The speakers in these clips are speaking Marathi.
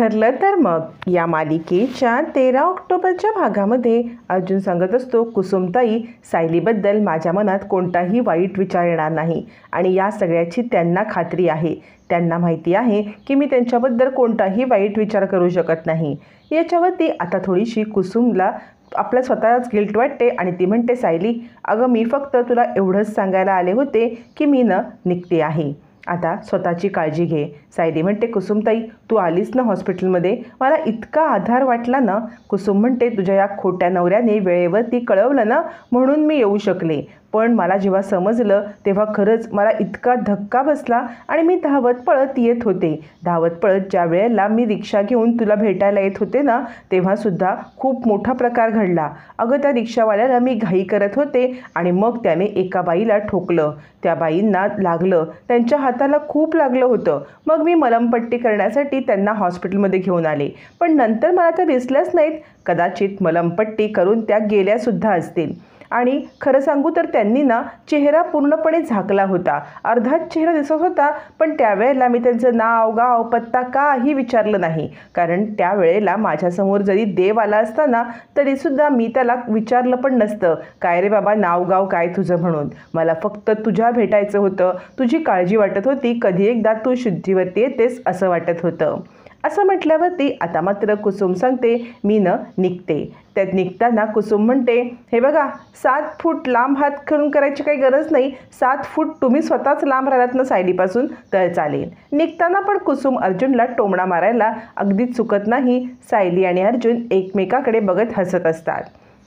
ठरलं तर मग या मालिकेच्या 13 ऑक्टोबरच्या भागामध्ये अर्जुन सांगत असतो, कुसुमताई, सायलीबद्दल माझ्या मनात कोणताही वाईट विचार येणार नाही आणि या सगळ्याची त्यांना खात्री आहे. त्यांना माहिती आहे की मी त्यांच्याबद्दल कोणताही वाईट विचार करू शकत नाही. याच्यावरती आता थोडीशी कुसुमला आपल्या स्वतःच गिल्ट वाटते आणि ती म्हणते, सायली अगं मी फक्त तुला एवढंच सांगायला आले होते की मी निघते आहे, आता स्वतःची काळजी घे. सायली म्हणते, कुसुमताई तू आलीस ना हॉस्पिटलमध्ये, मला इतका आधार वाटला ना. कुसुम म्हणते, तुझ्या या खोट्या नवऱ्याने वेळेवरती कळवलं ना म्हणून मी येऊ शकले, पण मला जेव्हा समजलं तेव्हा खरंच मला इतका धक्का बसला आणि मी धावत पळत येत होते. धावत पळत ज्या वेळेला मी रिक्षा घेऊन तुला भेटायला येत होते ना तेव्हासुद्धा खूप मोठा प्रकार घडला. अगं त्या रिक्षावाल्याला मी घाई करत होते आणि मग त्याने एका बाईला ठोकलं. त्या बाईंना लागलं, त्यांच्या हाताला खूप लागलं होतं. मग मी मलमपट्टी करण्यासाठी त्यांना हॉस्पिटलमध्ये घेऊन आले, पण नंतर मला त्या दिसल्याच नाहीत. कदाचित मलमपट्टी करून त्या गेल्यासुद्धा असतील. आणि खरं सांगू तर त्यांनी चेहरा पूर्णपणे झाकला होता, अर्धाच चेहरा दिसत होता. पण त्यावेळेला मी त्यांचं नाव गाव पत्ता काही विचारलं नाही, कारण त्यावेळेला माझ्यासमोर जरी देव आला असता ना तरीसुद्धा मी त्याला विचारलं पण नसतं, काय रे बाबा नाव गाव काय तुझं म्हणून. मला फक्त तुझ्या भेटायचं होतं, तुझी काळजी वाटत होती, कधी एकदा तू शुद्धीवरती येतेस असं वाटत होतं. असं म्हटल्यावरती आता मात्र कुसुम सांगते, मी निघते. त्यात निघताना कुसुम म्हणते, हे बघा 7 फूट लांब हात करून करायची काही गरज नाही, 7 फूट तुम्ही स्वतःच लांब राहिलात ना सायलीपासून तर चालेल. निघताना पण कुसुम अर्जुनला टोमणा मारायला अगदीच चुकत नाही. सायली आणि अर्जुन एकमेकाकडे बघत हसत असतात.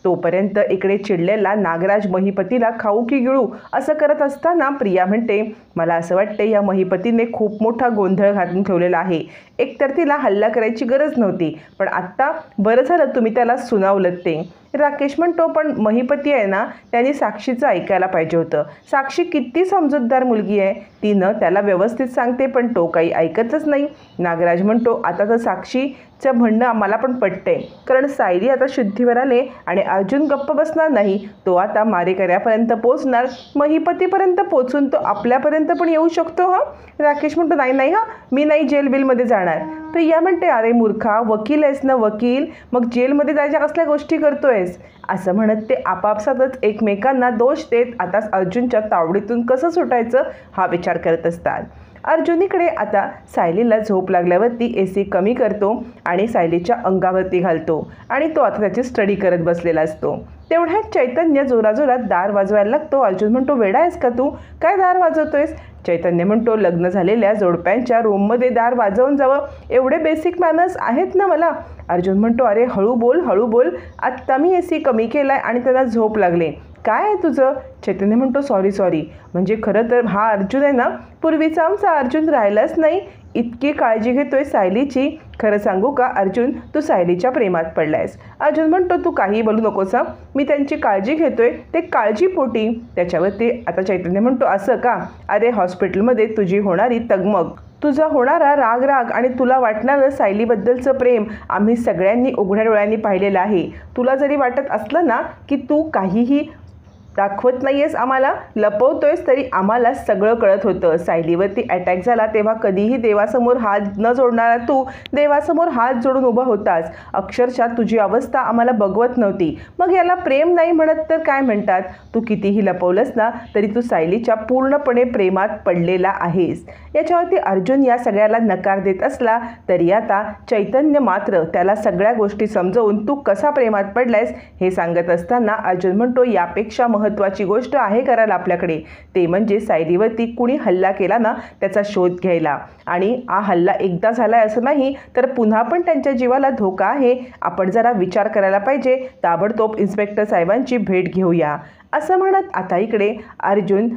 तोपर्यंत इकडे चिडलेला नागराज महिपतीला खाऊ की गिळू असं करत असताना प्रिया म्हणते, मला असं वाटते या महिपतीने खूप मोठा गोंधळ घालून ठेवलेला आहे. एकतर तिला हल्ला करायची गरज नव्हती, पण आत्ता बरं झालं तुम्ही त्याला सुनावलं ते. राकेश म्हणतो, पण महिपती आहे ना त्यांनी साक्षीचं ऐकायला पाहिजे होतं. साक्षी किती समजूतदार मुलगी आहे, तिनं त्याला व्यवस्थित सांगते पण तो काही ऐकतच नाही. नागराज म्हणतो, आता तर साक्षीचं म्हणणं आम्हाला पण पटतंय, कारण सायली आता शुद्धीवर आले आणि अर्जुन गप्प बसणार नाही. तो आता मारेकऱ्यापर्यंत पोचणार, महिपतीपर्यंत पोचून तो आपल्यापर्यंत पण येऊ शकतो. राकेश म्हणतो, नाही नाही मी नाही जेल बिलमध्ये जाणार. प्रिया म्हणते, अरे मूर्खा, वकील आहेस ना वकील, मग जेलमध्ये जायच्या कसल्या गोष्टी करतोयस. असं म्हणत ते आपापसातच एकमेकांना दोष देत आता अर्जुनच्या तावडीतून कसं सुटायचं हा विचार करत असतात. अर्जुनीकडे आता सायलीला झोप लागल्यावरती AC कमी करतो आणि सायलीच्या अंगावरती घालतो आणि तो आता त्याची स्टडी करत बसलेला असतो. तेवढ्यात चैतन्य जोराजोरात दार वाजवायला लागतो. अर्जुन म्हणतो, वेडा आहेस का तू, काय दार वाजवतोयस. चैतन्य म्हणतो, लग्न झालेल्या जोडप्यांच्या रूममध्ये दार वाजवून जावं एवढे बेसिक मॅनर्स आहेत ना मला. अर्जुन म्हणतो, अरे हळू बोल, आत्ता मी AC कमी केलाय आणि त्यांना झोप लागले, काय आहे तुझं. चैतन्य म्हणतो, सॉरी. म्हणजे खरं तर हा अर्जुन आहे ना पूर्वीचा आमचा अर्जुन राहिलाच नाही, इतकी काळजी घेतोय सायलीची. खरं सांगू का अर्जुन, तू सायलीच्या प्रेमात पडलायस. अर्जुन म्हणतो, तू काही बोलू नकोस, मी त्यांची काळजी घेतोय ते काळजीपोटी. त्याच्यावरती आता चैतन्य म्हणतो, असं का. अरे हॉस्पिटलमध्ये तुझी होणारी तगमग, तुझा होणारा राग आणि तुला वाटणारं सायलीबद्दलचं प्रेम आम्ही सगळ्यांनी उघड्या डोळ्यांनी पाहिलेलं आहे. तुला जरी वाटत असलं ना की तू काहीही दाखवत नाही आहेस, आम्हाला लपवतोयस, तरी आम्हाला सगळं कळत होतं. सायलीवरती अटॅक झाला तेव्हा कधीही देवासमोर हात न जोडणारा तू देवासमोर हात जोडून उभा होतास. अक्षरशः तुझी अवस्था आम्हाला बघवत नव्हती. मग याला प्रेम नाही म्हणत तर काय म्हणतात. तू कितीही लपवलंस ना तरी तू सायलीच्या पूर्णपणे प्रेमात पडलेला आहेस. याच्यावरती अर्जुन या सगळ्याला नकार देत असला तरी आता चैतन्य मात्र त्याला सगळ्या गोष्टी समजवून तू कसा प्रेमात पडलायस हे सांगत असताना अर्जुन म्हणतो, यापेक्षा महत्त्वाची गोष्ट आहे करायला आपल्याकडे, ते म्हणजे सायलीवरती कुणी हल्ला केला ना त्याचा शोध घ्यायला. आणि हा हल्ला एकदा झालाय असं नाही तर पुन्हा पण त्यांच्या जीवाला धोका आहे. आपण जरा विचार करायला पाहिजे, ताबडतोब इन्स्पेक्टर साहेबांची भेट घेऊया. असं म्हणत आता इकडे अर्जुन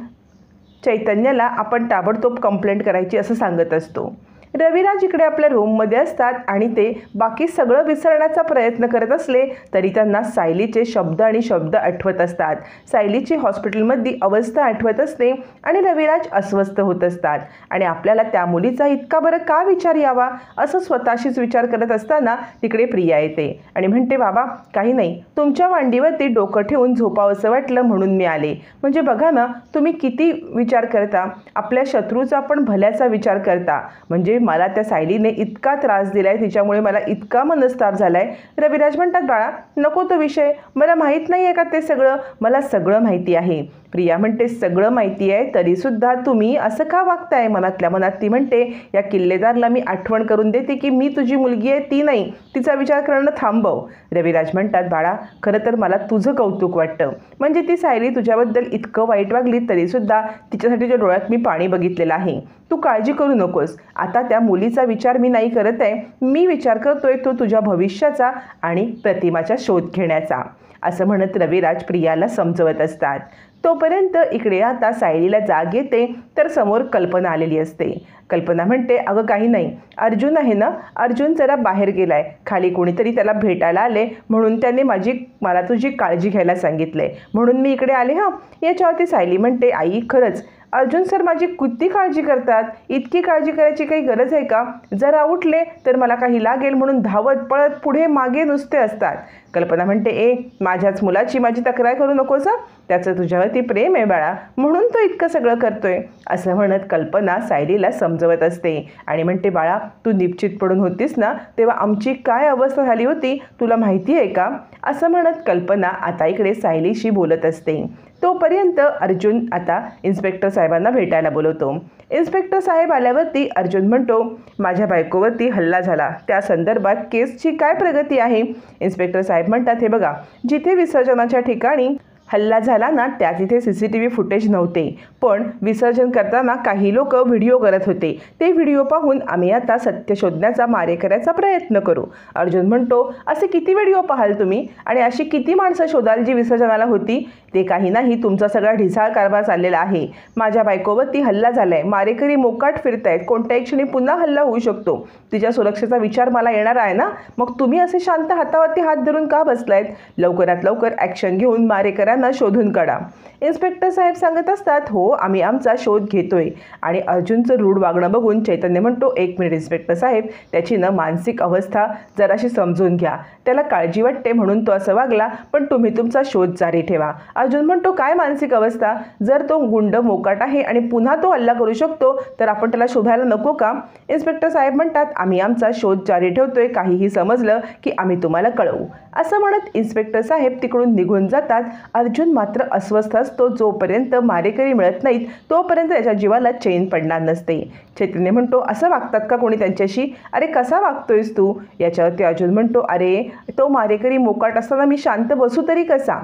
चैतन्याला आपण ताबडतोब कंप्लेंट करायची असं सांगत असतो. रविराज इकडे आपल्या रूममध्ये असतात आणि ते बाकी सगळं विसरण्याचा प्रयत्न करत असले तरी त्यांना सायलीचे शब्द आठवत असतात. सायलीची हॉस्पिटलमधली अवस्था आठवत असते आणि रविराज अस्वस्थ होत असतात आणि आपल्याला त्या मुलीचा इतका बरं का विचार यावा असं स्वतःशीच विचार करत असताना तिकडे प्रिया येते आणि म्हणते, बाबा काही नाही, तुमच्या मांडीवरती डोकं ठेवून झोपावं असं वाटलं म्हणून मी आले. म्हणजे बघा ना तुम्ही किती विचार करता, आपल्या शत्रूचा पण भल्याचा विचार करता. म्हणजे मला त्या सायलीने इतका त्रास दिलाय, तिच्यामुळे मला इतका मनस्ताप झालाय. रविराज म्हणतात बाळा नको तो विषय, मला माहीत नाही आहे का ते सगळं, मला सगळं माहिती आहे. प्रिया म्हणते सगळं माहिती आहे तरीसुद्धा तुम्ही असं का वागताय. मनातल्या मनात ती म्हणते या किल्लेदारला मी आठवण करून देते की मी तुझी मुलगी आहे ती नाही, तिचा विचार करणं थांबव. रविराज म्हणतात बाळा खरं तर मला तुझं कौतुक वाटतं, म्हणजे ती सायली तुझ्याबद्दल इतकं वाईट वागली तरीसुद्धा तिच्यासाठी तुझ्या डोळ्यात मी पाणी बघितलेलं आहे. तू काळजी करू नकोस, आता त्या मुलीचा विचार मी नाही करत आहे, मी विचार करतोय तो तुझ्या भविष्याचा आणि प्रतिमाचा शोध घेण्याचा, असं म्हणत रविराज प्रियाला समजवत असतात. तोपर्यंत इकडे आता सायलीला जाग येते तर समोर कल्पना आलेली असते. कल्पना म्हणते अगं काही नाही, अर्जुन आहे ना, अर्जुन जरा बाहेर गेलाय, खाली कोणीतरी त्याला भेटायला आले म्हणून त्याने मला तुझी काळजी घ्यायला सांगितले म्हणून मी इकडे आले. हां, याच्यावरती सायली म्हणते आई खरंच अर्जुन सर माझी किती काळजी करतात, इतकी काळजी करायची काही गरज आहे का, जरा उठले तर मला काही लागेल म्हणून धावत पळत पुढे मागे नुसते असतात. कल्पना म्हणते ए माझ्याच मुलाची माझी तक्रार करू नकोस, त्याचं तुझ्यावरती प्रेम आहे बाळा म्हणून तो इतकं सगळं करतोय, असं म्हणत कल्पना सायलीला समजवत असते आणि म्हणते बाळा तू निश्चित पडून होतीस ना तेव्हा आमची काय अवस्था झाली होती तुला माहिती आहे का, असं म्हणत कल्पना आता इकडे सायलीशी बोलत असते. तोपर्यंत अर्जुन आता इन्स्पेक्टर साहेबांना भेटायला बोलवतो. इन्स्पेक्टर साहेब आल्यावरती अर्जुन म्हणतो माझ्या बायकोवरती हल्ला झाला, त्या संदर्भात केसची काय प्रगती आहे. इन्स्पेक्टर साहेब म्हणतात हे बघा जिथे विसर्जनाच्या ठिकाणी हल्ला झाला ना त्या तिथे CCTV फुटेज नव्हते, पण विसर्जन करताना काही लोक व्हिडिओ करत होते, ते व्हिडिओ पाहून आम्ही आता सत्य शोधण्याचा मारेकऱ्याचा प्रयत्न करू. अर्जुन म्हणतो असे किती व्हिडिओ पाहाल तुम्ही आणि अशी किती माणसं शोधाल जी विसर्जनाला होती. ते काही नाही, तुमचा सगळा ढिसाळ कारभार चाललेला आहे. माझ्या बायकोवरती हल्ला झालाय, मारेकरी मोकाट फिरतायत, कोणत्याही क्षणी पुन्हा हल्ला होऊ शकतो, तिच्या सुरक्षेचा विचार मला येणार आहे ना, मग तुम्ही असे शांत हातावरती हात धरून का बसलायत, लवकरात लवकर ॲक्शन घेऊन मारेकऱ्यांना शोधून काढा. इन्स्पेक्टर साहेब सांगत असतात हो आम्ही आमचा शोध घेतोय. आणि अर्जुनचं रूढ वागणं बघून चैतन्य म्हणतो एक मिनिट इन्स्पेक्टर साहेब त्याची ना मानसिक अवस्था जराशी समजून घ्या, त्याला काळजी वाटते म्हणून तो असं वागला, पण तुम्ही तुमचा शोध जारी ठेवा. अर्जुन म्हणतो काय मानसिक अवस्था, जर तो गुंड मोकाट आहे आणि पुन्हा तो हल्ला करू शकतो तर आपण त्याला शोधायला नको का. इन्स्पेक्टर साहेब म्हणतात आम्ही आमचा शोध जारी ठेवतोय, काहीही समजलं की आम्ही तुम्हाला कळवू, असं म्हणत इन्स्पेक्टर साहेब तिकडून निघून जातात. अर्जुन मात्र अस्वस्थ असतो, जोपर्यंत मारेकरी मिळत नाहीत तोपर्यंत त्याच्या जीवाला चैन पडणार नसते. चैतन्य म्हणतो असं वागतात का कोणी त्यांच्याशी, अरे कसा वागतोयस तू. याच्यावरती अर्जुन म्हणतो अरे तो मारेकरी मोकाट असताना मी शांत बसू तरी कसा.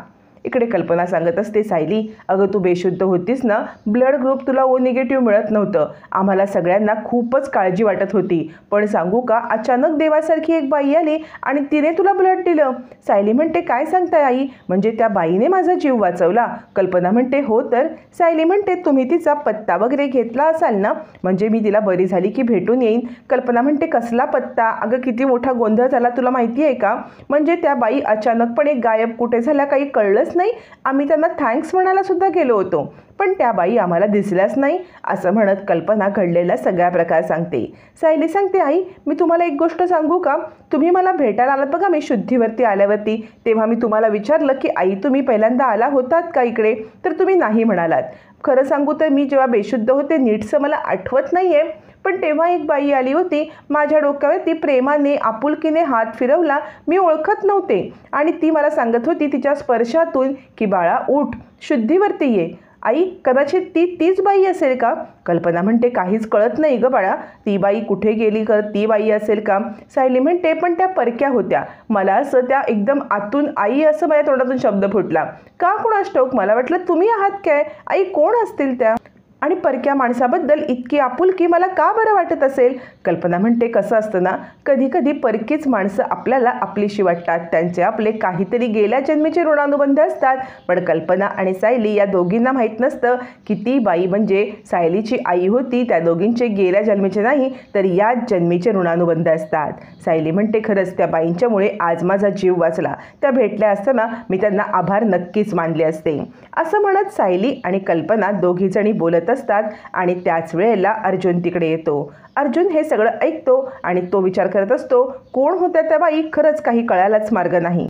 इकडे कल्पना सांगत असते सायली अगं तू बेशुद्ध होतीस ना, ब्लड ग्रुप तुला O निगेटिव्ह मिळत नव्हतं, आम्हाला सगळ्यांना खूपच काळजी वाटत होती, पण सांगू का अचानक देवासारखी एक बाई आली आणि तिने तुला ब्लड दिलं. सायली म्हणते काय सांगताय आई, म्हणजे त्या बाईने माझा जीव वाचवला. कल्पना म्हणते हो तर. सायली म्हणते तुम्ही तिचा पत्ता वगैरे घेतला असाल ना, म्हणजे मी तिला बरी झाली की भेटून येईन. कल्पना म्हणते कसला पत्ता, अगं किती मोठा गोंधळ झाला तुला माहिती आहे का, म्हणजे त्या बाई अचानकपणे गायब कुठे झाल्या काही कळलंच नाही, आम्ही त्यांना थँक्स म्हणायला सुद्धा गेलो होतो पण त्या बाई आम्हाला दिसल्याच नाही, असं म्हणत कल्पना घडलेला सगळा प्रकार सांगते. सायली सांगते आई मी तुम्हाला एक गोष्ट सांगू का, तुम्ही मला भेटायला आलात बघा मी शुद्धीवरती आल्यावरती, तेव्हा मी तुम्हाला विचारलं की आई तुम्ही पहिल्यांदा आला होतात का इकडे, तर तुम्ही नाही म्हणालात. खरं सांगू तर मी जेव्हा बेशुद्ध होते नीटसं मला आठवत नाही आहे, पण तेव्हा एक बाई आली होती, माझ्या डोक्यावरती प्रेमाने आपुलकीने हात फिरवला, मी ओळखत नव्हते आणि ती मला सांगत होती तिच्या स्पर्शातून की बाळा उठ शुद्धीवरती ये. आई कदाचित तीच बाई असेल का. कल्पना म्हणते काहीच कळत नाही ग बाळा, ती बाई कुठे गेली का, ती बाई असेल का. सायली म्हणते पण त्या परक्या होत्या, मला असं त्या एकदम आतून आई असं माझ्या तोंडातून शब्द फुटला, का कुणास ठाऊक मला वाटलं तुम्ही आहात काय, आई कोण असतील त्या, आणि परक्या माणसाबद्दल इतकी आपुलकी मला का बरं वाटत असेल. कल्पना म्हणते कसं असतं ना, कधी कधी परकीच माणसं आपल्याला आपलीशी वाटतात, त्यांचे आपले काहीतरी गेल्या जन्मीचे ऋणानुबंध असतात. पण कल्पना आणि सायली या दोघींना माहीत नसतं की ती बाई म्हणजे सायलीची आई होती, त्या दोघींचे गेल्या जन्मीचे नाही तर या जन्मीचे ऋणानुबंध असतात. सायली म्हणते खरंच त्या बाईंच्यामुळे आज माझा जीव वाचला, त्या भेटल्या असताना मी त्यांना आभार नक्कीच मानले असते, असं म्हणत सायली आणि कल्पना दोघीजणी बोलत असतात. आणि त्याच वेळेला अर्जुन तिकडे येतो. अर्जुन हे सगळं ऐकतो आणि तो विचार करत असतो कोण होत्या त्या बाई, खरंच काही कळायलाच मार्ग नाही.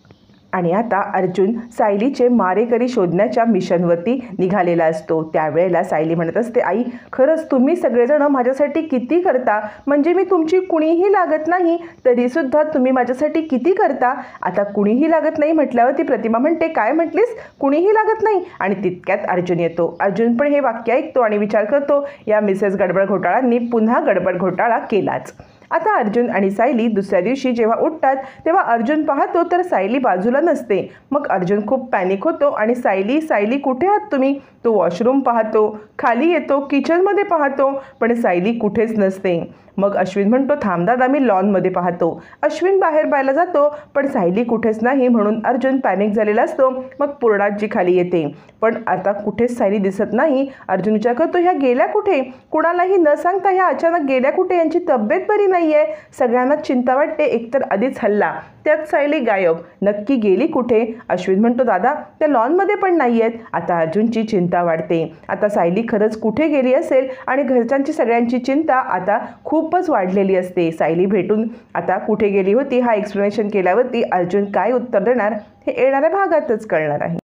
आणि आता अर्जुन सायलीचे मारेकरी शोधण्याच्या मिशनवरती निघालेला असतो। त्यावेळेला सायली म्हणत असते, आई खरंच तुम्ही सगळेजण माझ्यासाठी किती करता, म्हणजे मी तुमची कुणीही लागत नाही तरीसुद्धा तुम्ही माझ्यासाठी किती करता। आता कुणीही लागत नाही म्हटल्यावर ती प्रतिमा म्हणते, काय म्हटलीस, कुणीही लागत नाही। आणि तितक्यात अर्जुन येतो। अर्जुन पण हे वाक्य ऐकतो आणि विचार करतो, या मिसेस गडबड घोटाळांनी पुन्हा गडबड घोटाळा केलाच। आता अर्जुन आणि सायली दुसऱ्या दिवशी जेव्हा उठतात तेव्हा अर्जुन पाहतो तर सायली बाजूला नसते। मग अर्जुन खूप पॅनिक होतो आणि सायली कुठे आहात तुम्ही, तो वॉशरूम पाहतो, खाली येतो, किचनमध्ये पाहतो, पण सायली कुठेच नसते। मग अश्विन म्हणतो, थांब दादा मी लॉनमध्ये पाहतो। अश्विन बाहेर पाहायला जातो पण सायली कुठेच नाही, म्हणून अर्जुन पॅनिक झालेला असतो। मग पूर्णाजी खाली येते पण आता कुठेच सायली दिसत नाही। अर्जुन विचार करतो, ह्या गेल्या कुठे, कुणालाही न सांगता ह्या अचानक गेल्या कुठे, यांची तब्येत बरी नाही आहे। सगळ्यांना चिंता वाटते, एकतर आधीच हल्ला, त्यात सायली गायब, नक्की गेली कुठे। अश्विन म्हणतो, दादा त्या लॉनमध्ये पण नाही आहेत। आता अर्जुनची चिंता वाढते, आता सायली खरंच कुठे गेली असेल आणि घरच्यांची सगळ्यांची चिंता आता खूपच वाढलेली असते। सायली भेटून आता कुठे गेली होती हा एक्सप्लेनेशन केल्यावरती अर्जुन काय उत्तर देणार हे येणाऱ्या भागातच कळणार आहे।